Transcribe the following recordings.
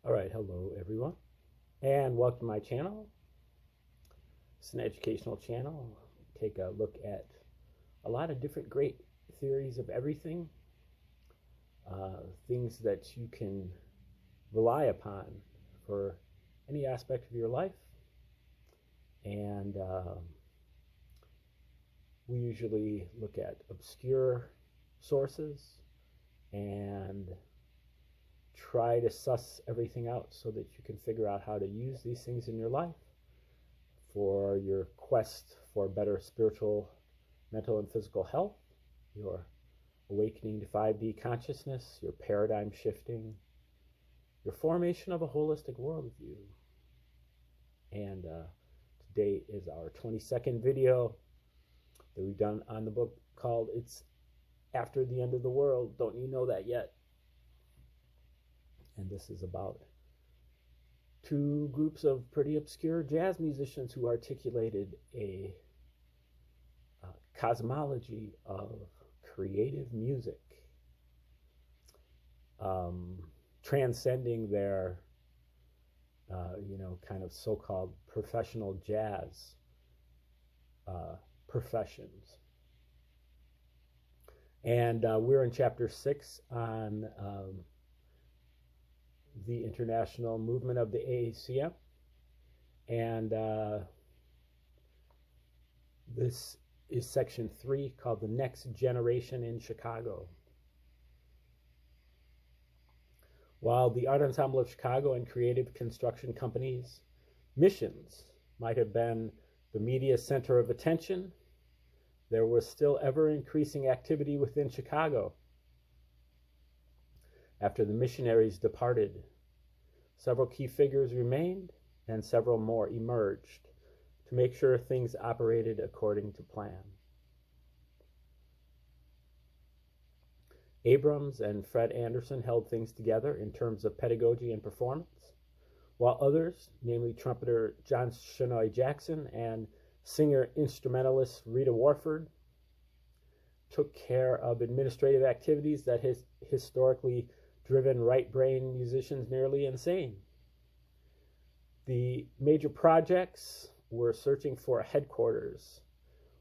All right, hello everyone, and welcome to my channel. It's an educational channel. Take a look at a lot of different great theories of everything, things that you can rely upon for any aspect of your life. And we usually look at obscure sources and try to suss everything out so that you can figure out how to use these things in your life for your quest for better spiritual, mental, and physical health, your awakening to 5D consciousness, your paradigm shifting, your formation of a holistic worldview. And today is our 22nd video that we've done on the book called It's After the End of the World. Don't you know that yet? And this is about two groups of pretty obscure jazz musicians who articulated a cosmology of creative music, transcending their, kind of so-called professional jazz professions. And we're in chapter 6 on the international movement of the AACM, and this is section 3 called The Next Generation in Chicago. While the Art Ensemble of Chicago and creative construction companies' missions might have been the media center of attention, there was still ever-increasing activity within Chicago. After the missionaries departed, several key figures remained and several more emerged to make sure things operated according to plan. Abrams and Fred Anderson held things together in terms of pedagogy and performance, while others, namely trumpeter John Shinoy Jackson and singer-instrumentalist Rita Warford, took care of administrative activities that historically driven right-brain musicians nearly insane. The major projects were searching for a headquarters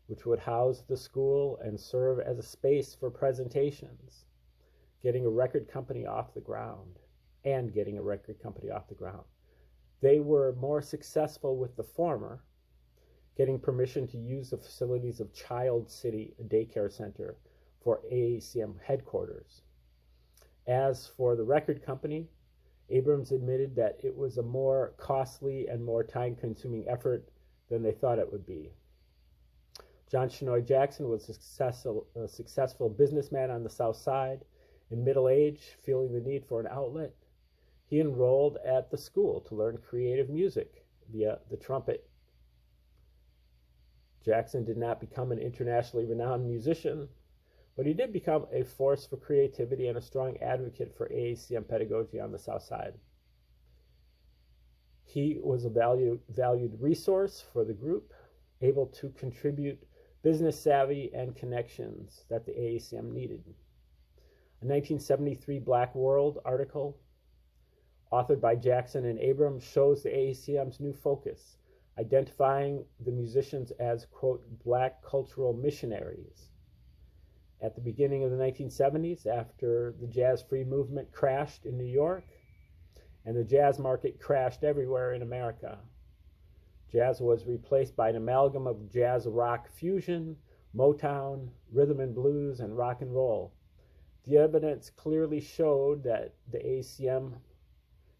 which would house the school and serve as a space for presentations, getting a record company off the ground. They were more successful with the former, getting permission to use the facilities of Child City, a daycare center, for AACM headquarters. As for the record company, Abrams admitted that it was a more costly and more time-consuming effort than they thought it would be. John Shinoy Jackson was a successful businessman on the South Side. In middle age, feeling the need for an outlet, he enrolled at the school to learn creative music via the trumpet. Jackson did not become an internationally renowned musician, but he did become a force for creativity and a strong advocate for AACM pedagogy on the South Side. He was a valued resource for the group, able to contribute business savvy and connections that the AACM needed. A 1973 Black World article authored by Jackson and Abrams shows the AACM's new focus, identifying the musicians as, quote, black cultural missionaries. At the beginning of the 1970s, after the jazz-free movement crashed in New York and the jazz market crashed everywhere in America, jazz was replaced by an amalgam of jazz rock fusion, Motown, rhythm and blues, and rock and roll. The evidence clearly showed the AACM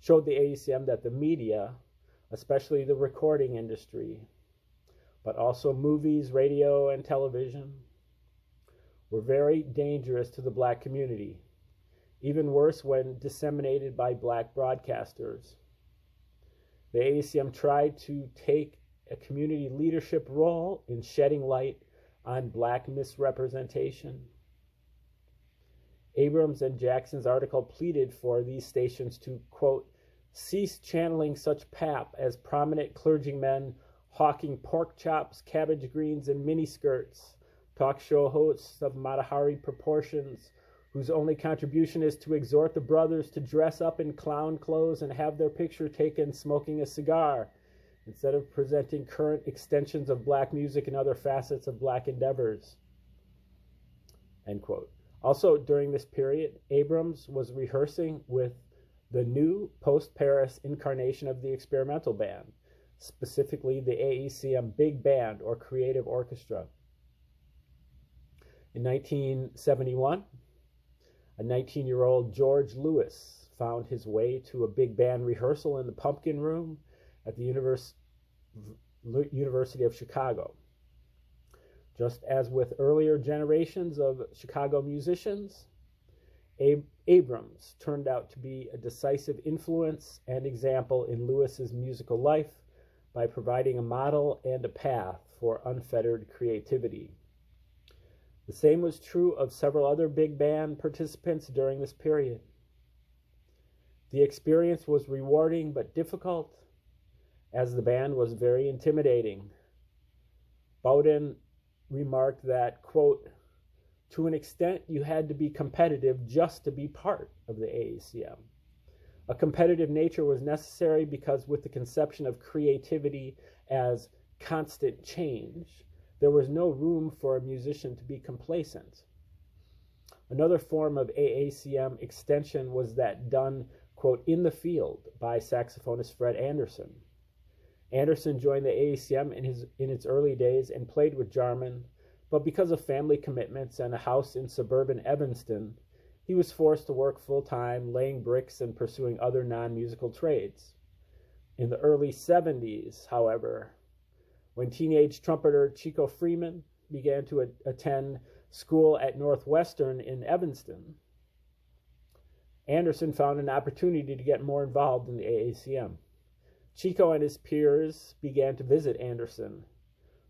that the media, especially the recording industry, but also movies, radio, and television, were very dangerous to the black community, even worse when disseminated by black broadcasters. The AACM tried to take a community leadership role in shedding light on black misrepresentation. Abrams and Jackson's article pleaded for these stations to, quote, cease channeling such pap as prominent clergymen hawking pork chops, cabbage greens, and miniskirts, talk show hosts of Matahari proportions whose only contribution is to exhort the brothers to dress up in clown clothes and have their picture taken smoking a cigar, instead of presenting current extensions of black music and other facets of black endeavors. End quote. Also, during this period, Abrams was rehearsing with the new post-Paris incarnation of the experimental band, specifically the AECM Big Band or Creative Orchestra. In 1971, a 19-year-old George Lewis found his way to a big band rehearsal in the Pumpkin Room at the University of Chicago. Just as with earlier generations of Chicago musicians, Abrams turned out to be a decisive influence and example in Lewis's musical life by providing a model and a path for unfettered creativity. The same was true of several other big band participants during this period. The experience was rewarding but difficult, as the band was very intimidating. Bowden remarked that, quote, to an extent you had to be competitive just to be part of the AECM. A competitive nature was necessary because with the conception of creativity as constant change, there was no room for a musician to be complacent. Another form of AACM extension was that done, quote, in the field by saxophonist Fred Anderson. Anderson joined the AACM in its early days and played with Jarman, but because of family commitments and a house in suburban Evanston, he was forced to work full-time, laying bricks and pursuing other non-musical trades. In the early 70s, however, when teenage trumpeter Chico Freeman began to attend school at Northwestern in Evanston, Anderson found an opportunity to get more involved in the AACM. Chico and his peers began to visit Anderson,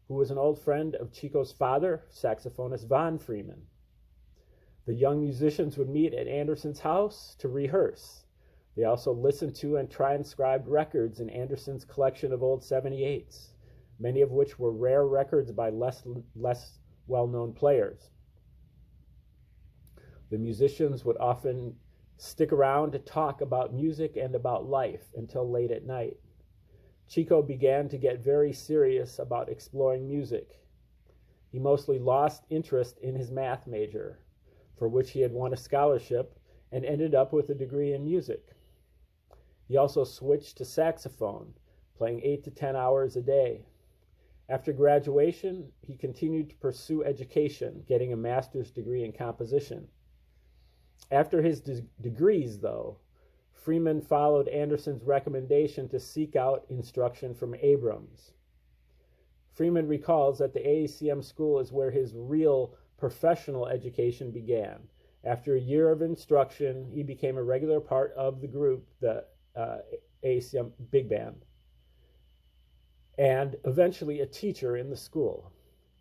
who was an old friend of Chico's father, saxophonist Von Freeman. The young musicians would meet at Anderson's house to rehearse. They also listened to and transcribed records in Anderson's collection of old 78s, many of which were rare records by less well-known players. The musicians would often stick around to talk about music and about life until late at night. Chico began to get very serious about exploring music. He mostly lost interest in his math major, for which he had won a scholarship, and ended up with a degree in music. He also switched to saxophone, playing 8 to 10 hours a day. After graduation, he continued to pursue education, getting a master's degree in composition. After his degrees, though, Freeman followed Anderson's recommendation to seek out instruction from Abrams. Freeman recalls that the AACM school is where his real professional education began. After a year of instruction, he became a regular part of the group, the AACM Big Band, and eventually a teacher in the school.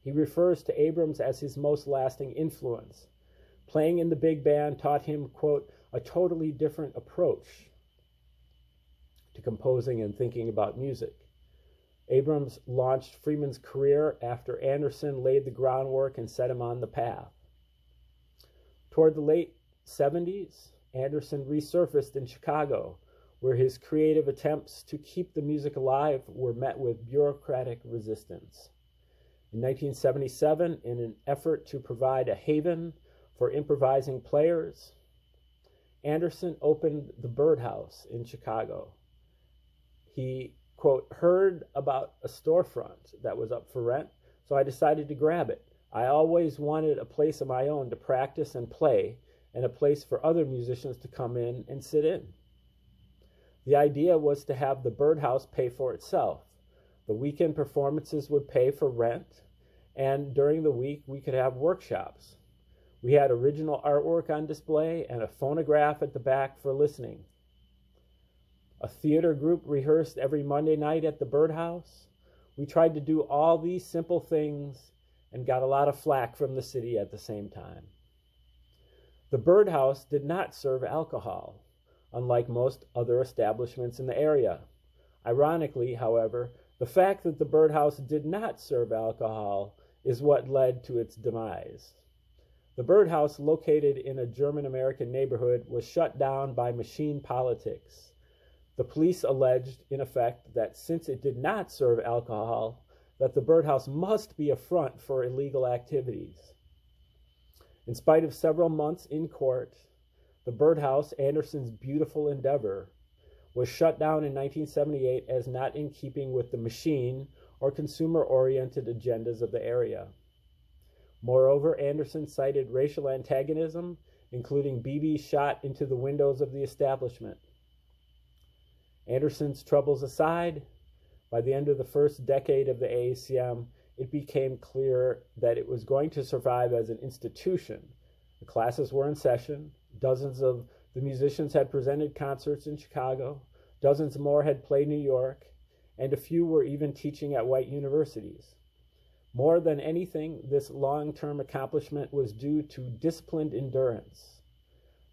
He refers to Abrams as his most lasting influence. Playing in the big band taught him, quote, a totally different approach to composing and thinking about music. Abrams launched Freeman's career after Anderson laid the groundwork and set him on the path. Toward the late 70s, Anderson resurfaced in Chicago, where his creative attempts to keep the music alive were met with bureaucratic resistance. In 1977, in an effort to provide a haven for improvising players, Anderson opened the Birdhouse in Chicago. He, quote, heard about a storefront that was up for rent, so I decided to grab it. I always wanted a place of my own to practice and play, and a place for other musicians to come in and sit in. The idea was to have the Birdhouse pay for itself. The weekend performances would pay for rent, and during the week we could have workshops. We had original artwork on display and a phonograph at the back for listening. A theater group rehearsed every Monday night at the Birdhouse. We tried to do all these simple things and got a lot of flack from the city at the same time. The Birdhouse did not serve alcohol, unlike most other establishments in the area. Ironically, however, the fact that the Birdhouse did not serve alcohol is what led to its demise. The birdhouse, located in a German-American neighborhood, was shut down by machine politics. The police alleged, in effect, that since it did not serve alcohol, that the birdhouse must be a front for illegal activities. In spite of several months in court, the birdhouse, Anderson's beautiful endeavor, was shut down in 1978 as not in keeping with the machine or consumer-oriented agendas of the area. Moreover, Anderson cited racial antagonism, including BBs shot into the windows of the establishment. Anderson's troubles aside, by the end of the first decade of the AACM, it became clear that it was going to survive as an institution. The classes were in session. Dozens of the musicians had presented concerts in Chicago. Dozens more had played New York, and a few were even teaching at white universities. More than anything, this long-term accomplishment was due to disciplined endurance,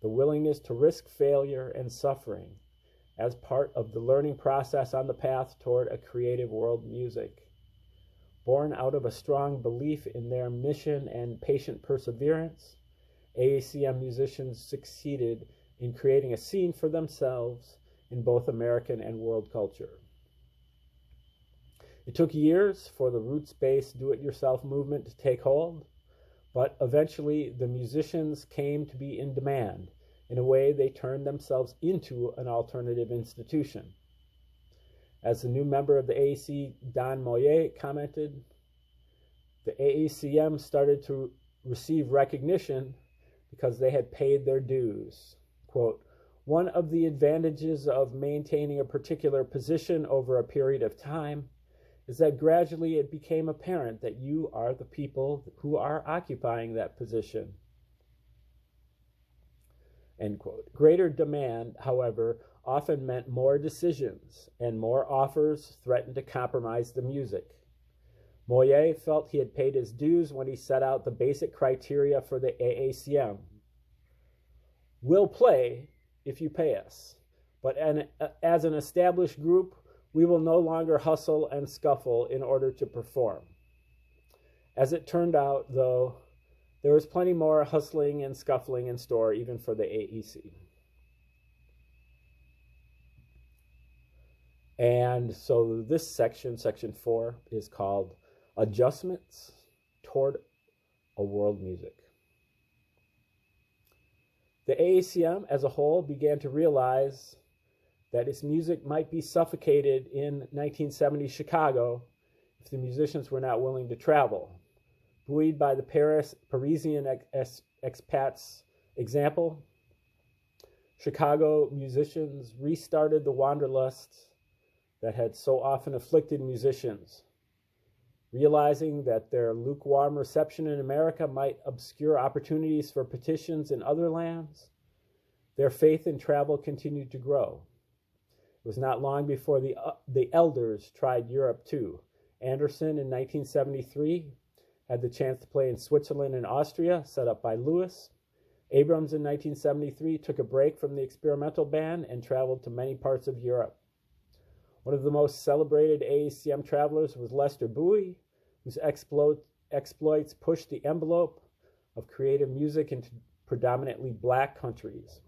the willingness to risk failure and suffering as part of the learning process on the path toward a creative world music. Born out of a strong belief in their mission and patient perseverance, AACM musicians succeeded in creating a scene for themselves in both American and world culture. It took years for the roots-based do-it-yourself movement to take hold, but eventually the musicians came to be in demand. In a way, they turned themselves into an alternative institution. As the new member of the AAC, Don Moyer, commented, the AACM started to receive recognition because they had paid their dues. Quote, one of the advantages of maintaining a particular position over a period of time is that gradually it became apparent that you are the people who are occupying that position. End quote. Greater demand, however, often meant more decisions, and more offers threatened to compromise the music. Moyer felt he had paid his dues when he set out the basic criteria for the AACM. We'll play if you pay us, but as an established group, we will no longer hustle and scuffle in order to perform. As it turned out, though, there was plenty more hustling and scuffling in store even for the AEC. And so this section, section 4, is called Adjustments Toward a World Music. The AACM as a whole began to realize that its music might be suffocated in 1970 Chicago if the musicians were not willing to travel. Buoyed by the Parisian expats' example, Chicago musicians restarted the wanderlust that had so often afflicted musicians. Realizing that their lukewarm reception in America might obscure opportunities for petitions in other lands, their faith in travel continued to grow. It was not long before the elders tried Europe too. Anderson in 1973 had the chance to play in Switzerland and Austria, set up by Lewis. Abrams in 1973 took a break from the experimental band and traveled to many parts of Europe. One of the most celebrated AACM travelers was Lester Bowie, whose exploits pushed the envelope of creative music into predominantly black countries.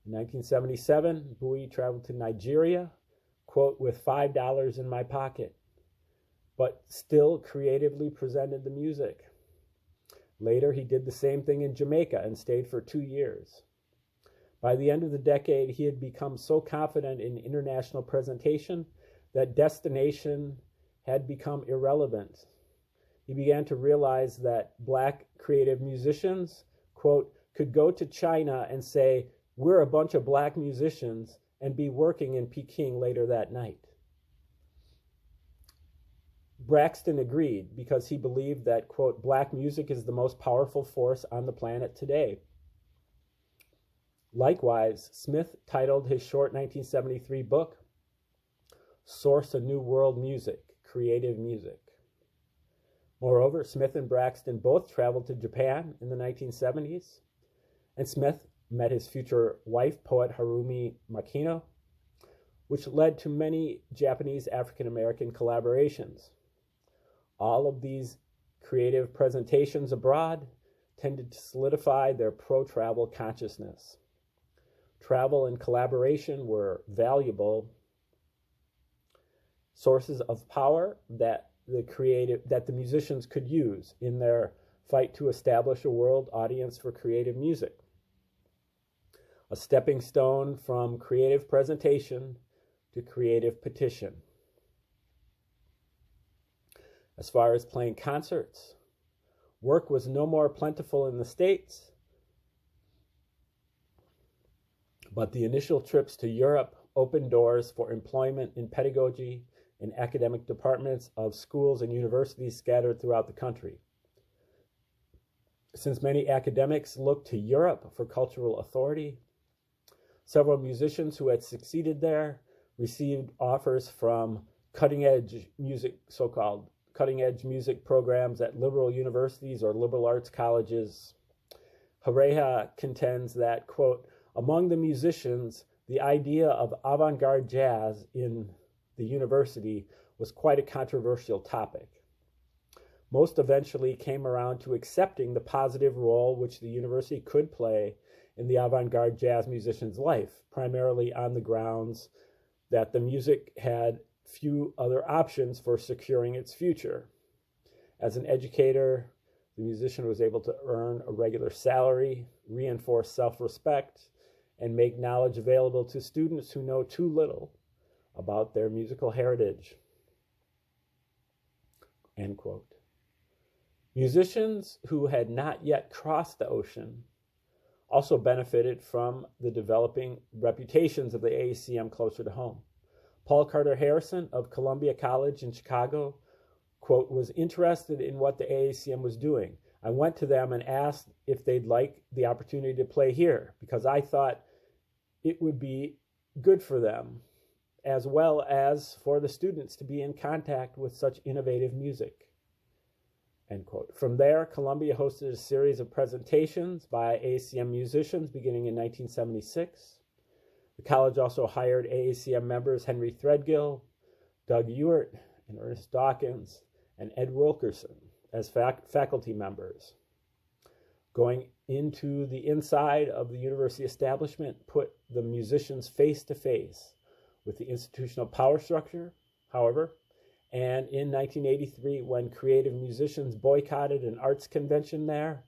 In 1977, Bowie traveled to Nigeria, quote, with $5 in my pocket, but still creatively presented the music. Later, he did the same thing in Jamaica and stayed for 2 years. By the end of the decade, he had become so confident in international presentation that destination had become irrelevant. He began to realize that black creative musicians, quote, could go to China and say, we're a bunch of black musicians, and be working in Peking later that night. Braxton agreed because he believed that, quote, black music is the most powerful force on the planet today. Likewise, Smith titled his short 1973 book, Source of New World Music, Creative Music. Moreover, Smith and Braxton both traveled to Japan in the 1970s, and Smith met his future wife, poet Harumi Makino, which led to many Japanese African-American collaborations. All of these creative presentations abroad tended to solidify their pro-travel consciousness. Travel and collaboration were valuable sources of power that the musicians could use in their fight to establish a world audience for creative music. A stepping stone from creative presentation to creative petition. As far as playing concerts, work was no more plentiful in the States, but the initial trips to Europe opened doors for employment in pedagogy in academic departments of schools and universities scattered throughout the country. Since many academics looked to Europe for cultural authority, several musicians who had succeeded there received offers from cutting-edge music, so-called cutting-edge music programs at liberal universities or liberal arts colleges. Pareja contends that, quote, among the musicians, the idea of avant-garde jazz in the university was quite a controversial topic. Most eventually came around to accepting the positive role which the university could play in the avant-garde jazz musician's life, primarily on the grounds that the music had few other options for securing its future. As an educator, the musician was able to earn a regular salary, reinforce self-respect, and make knowledge available to students who know too little about their musical heritage. End quote. Musicians who had not yet crossed the ocean also benefited from the developing reputations of the AACM closer to home. Paul Carter Harrison of Columbia College in Chicago, quote, was interested in what the AACM was doing. I went to them and asked if they'd like the opportunity to play here because I thought it would be good for them as well as for the students to be in contact with such innovative music, end quote. From there, Columbia hosted a series of presentations by AACM musicians beginning in 1976. The college also hired AACM members Henry Threadgill, Doug Ewart, and Ernest Dawkins, and Ed Wilkerson as faculty members. Going into the inside of the university establishment put the musicians face to face with the institutional power structure, however, and in 1983, when creative musicians boycotted an arts convention there,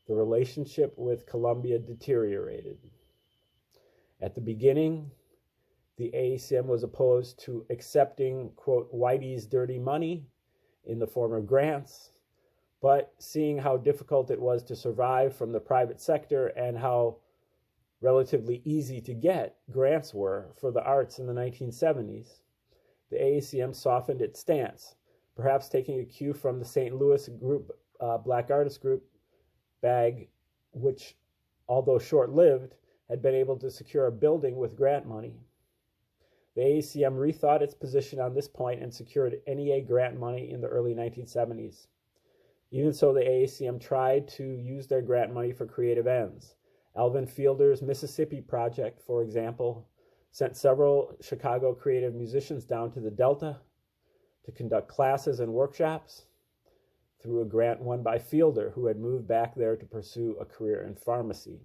the relationship with Columbia deteriorated. At the beginning, the AACM was opposed to accepting, quote, Whitey's dirty money in the form of grants, but seeing how difficult it was to survive from the private sector and how relatively easy to get grants were for the arts in the 1970s, the AACM softened its stance, perhaps taking a cue from the St. Louis group, Black Artist Group, BAG, which, although short-lived, had been able to secure a building with grant money. The AACM rethought its position on this point and secured NEA grant money in the early 1970s. Even so, the AACM tried to use their grant money for creative ends. Alvin Fielder's Mississippi Project, for example, sent several Chicago creative musicians down to the Delta to conduct classes and workshops through a grant won by Fielder, who had moved back there to pursue a career in pharmacy.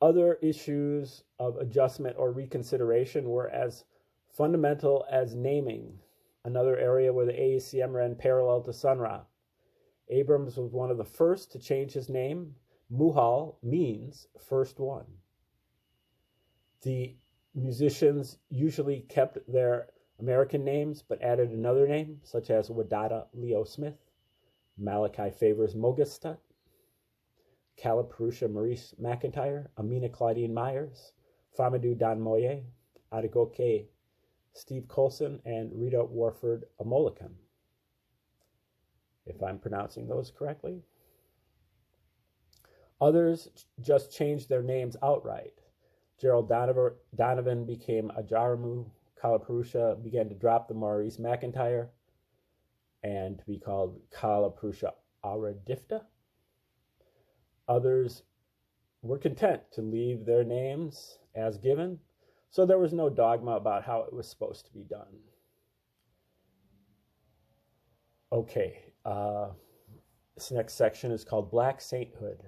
Other issues of adjustment or reconsideration were as fundamental as naming, another area where the AACM ran parallel to Sun Ra. Abrams was one of the first to change his name. Muhal means first one. The musicians usually kept their American names but added another name, such as Wadada Leo Smith, Malachi Favors Mogestut, Calipurusha Maurice McIntyre, Amina Claudine Myers, Famadou Don Moye, Adegoke Steve Colson, and Rita Warford Amolikan, if I'm pronouncing those correctly. Others just changed their names outright. Gerald Donovan became Ajaramu. Kalapurusha began to drop the Maurice McIntyre and to be called Kalapurusha Aradifta. Others were content to leave their names as given, so there was no dogma about how it was supposed to be done. Okay, This next section is called Black Sainthood.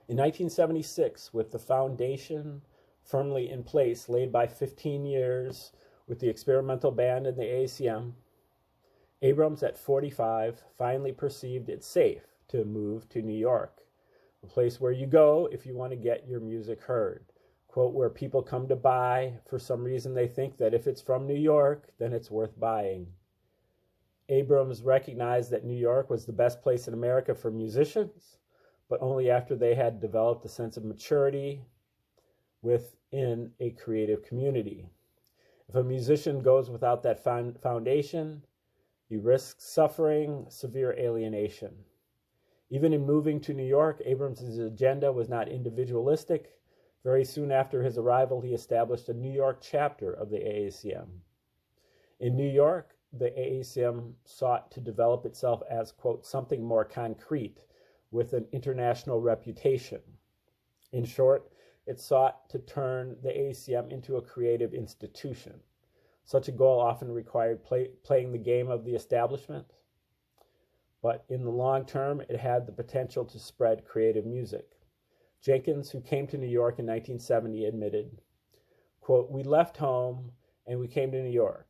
In 1976, with the foundation firmly in place laid by 15 years with the experimental band and the AACM, Abrams at 45 finally perceived it safe to move to New York, a place where you go if you want to get your music heard. Quote, where people come to buy for some reason they think that if it's from New York, then it's worth buying. Abrams recognized that New York was the best place in America for musicians, but only after they had developed a sense of maturity within a creative community. If a musician goes without that foundation, he risks suffering severe alienation. Even in moving to New York, Abrams' agenda was not individualistic. Very soon after his arrival, he established a New York chapter of the AACM. In New York, the AACM sought to develop itself as, quote, something more concrete with an international reputation. In short, it sought to turn the AACM into a creative institution. Such a goal often required playing the game of the establishment, but in the long term, it had the potential to spread creative music. Jenkins, who came to New York in 1970, admitted, quote, we left home and we came to New York,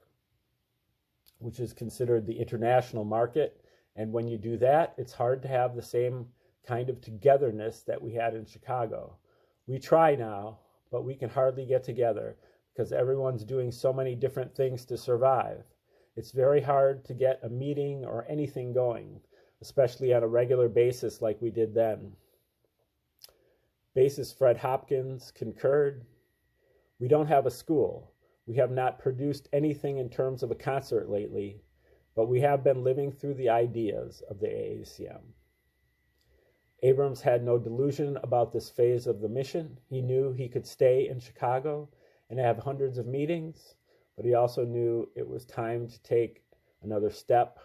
which is considered the international market. And when you do that, it's hard to have the same kind of togetherness that we had in Chicago. We try now, but we can hardly get together because everyone's doing so many different things to survive. It's very hard to get a meeting or anything going, especially on a regular basis like we did then. Bassist Fred Hopkins concurred. We don't have a school. We have not produced anything in terms of a concert lately, but we have been living through the ideas of the AACM. Abrams had no delusion about this phase of the mission. He knew he could stay in Chicago and have hundreds of meetings, but he also knew it was time to take another step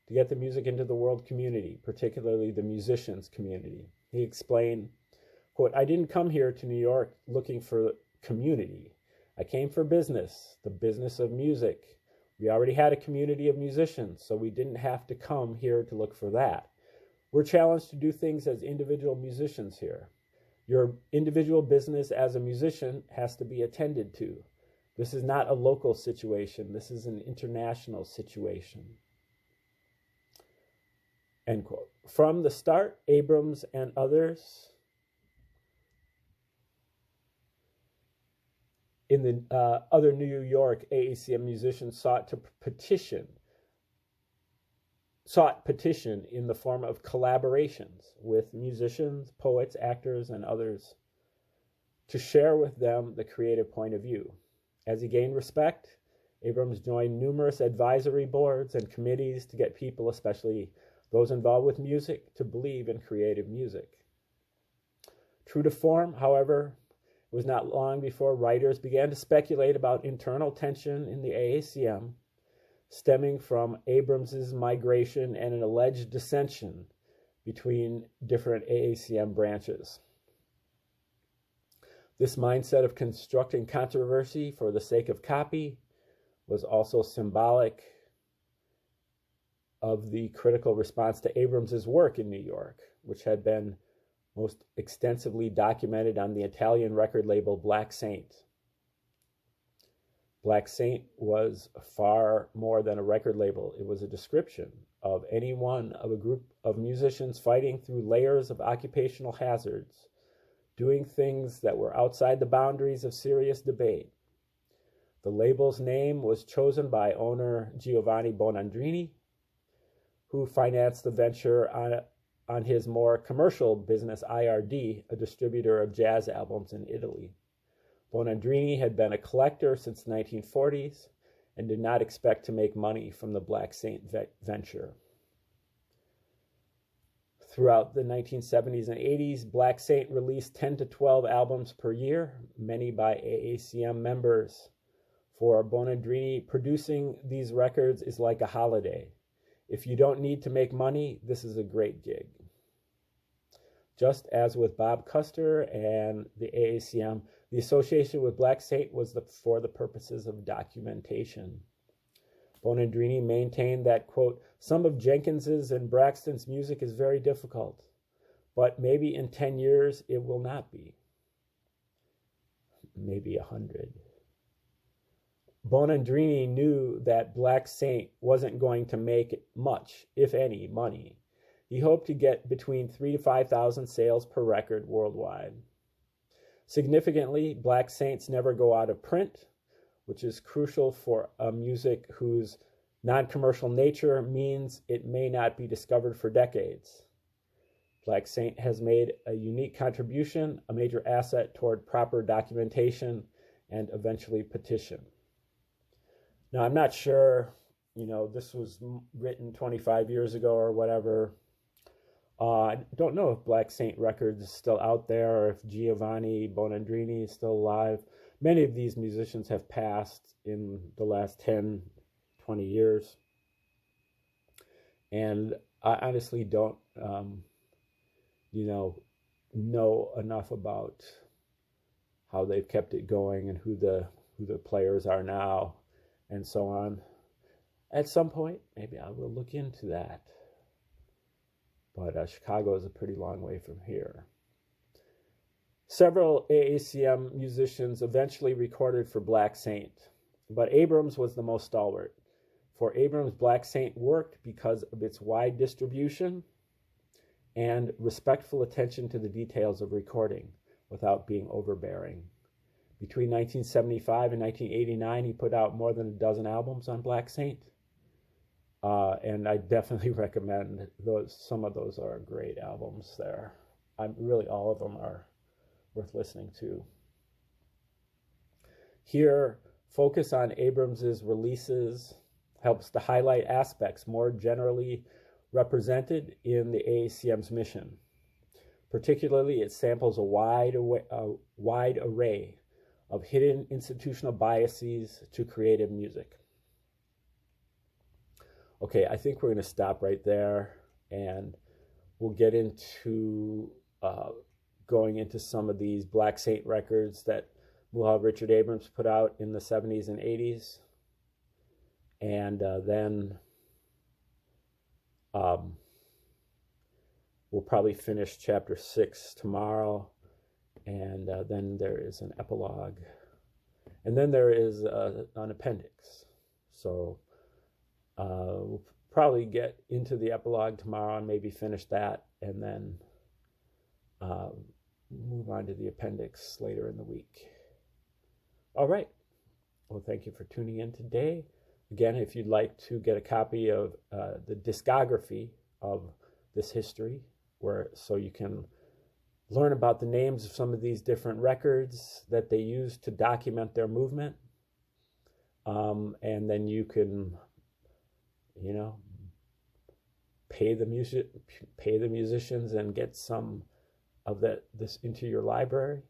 to get the music into the world community, particularly the musicians community. He explained, quote, I didn't come here to New York looking for community. I came for business, the business of music. We already had a community of musicians, so we didn't have to come here to look for that. We're challenged to do things as individual musicians here. Your individual business as a musician has to be attended to. This is not a local situation. This is an international situation. End quote. From the start, Abrams and others in the other New York AACM musicians sought petition in the form of collaborations with musicians, poets, actors, and others to share with them the creative point of view. As he gained respect, Abrams joined numerous advisory boards and committees to get people, especially those involved with music, to believe in creative music. True to form, however, it was not long before writers began to speculate about internal tension in the AACM, stemming from Abrams's migration and an alleged dissension between different AACM branches. This mindset of constructing controversy for the sake of copy was also symbolic of the critical response to Abrams's work in New York, which had been most extensively documented on the Italian record label Black Saint. Black Saint was far more than a record label. It was a description of any one of a group of musicians fighting through layers of occupational hazards, doing things that were outside the boundaries of serious debate. The label's name was chosen by owner Giovanni Bonandrini, who financed the venture on his more commercial business IRD, a distributor of jazz albums in Italy. Bonandrini had been a collector since the 1940s and did not expect to make money from the Black Saint venture. Throughout the 1970s and 80s, Black Saint released 10 to 12 albums per year, many by AACM members. For Bonandrini, producing these records is like a holiday. If you don't need to make money, this is a great gig. Just as with Bob Custer and the AACM, the association with Black Saint was for the purposes of documentation. Bonandrini maintained that, quote, some of Jenkins's and Braxton's music is very difficult, but maybe in 10 years it will not be. Maybe 100. Bonandrini knew that Black Saint wasn't going to make much, if any, money. He hoped to get between 3,000 to 5,000 sales per record worldwide. Significantly, Black Saints never go out of print, which is crucial for a music whose non-commercial nature means it may not be discovered for decades. Black Saint has made a unique contribution, a major asset toward proper documentation and eventually petition. Now, I'm not sure, this was written 25 years ago or whatever. I don't know if Black Saint Records is still out there or if Giovanni Bonandrini is still alive. Many of these musicians have passed in the last 10, 20 years. And I honestly don't, know enough about how they've kept it going and who the players are now and so on. At some point, maybe I will look into that. But Chicago is a pretty long way from here. Several AACM musicians eventually recorded for Black Saint, but Abrams was the most stalwart. For Abrams, Black Saint worked because of its wide distribution and respectful attention to the details of recording without being overbearing. Between 1975 and 1989, he put out more than a dozen albums on Black Saint. And I definitely recommend those. Some of those are great albums there. Really, all of them are worth listening to. Here, focus on Abrams's releases helps to highlight aspects more generally represented in the AACM's mission. Particularly, it samples a wide array of hidden institutional biases to creative music. Okay, I think we're going to stop right there, and we'll get into going into some of these Black Saint records that Mulhall Richard Abrams put out in the 70s and 80s. And then we'll probably finish chapter 6 tomorrow, and then there is an epilogue. And then there is an appendix. So we'll probably get into the epilogue tomorrow and maybe finish that, and then move on to the appendix later in the week. All right. Well, thank you for tuning in today. Again, if you'd like to get a copy of the discography of this history, so you can learn about the names of some of these different records that they used to document their movement, and then you can pay the musicians and get some of this into your library.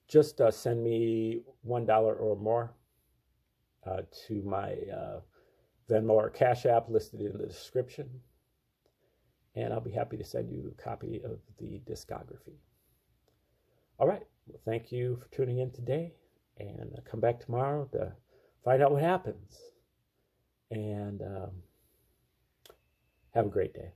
Just send me $1 or more to my Venmo or Cash App listed in the description, and I'll be happy to send you a copy of the discography. All right. Well, thank you for tuning in today, and come back tomorrow to find out what happens. And have a great day.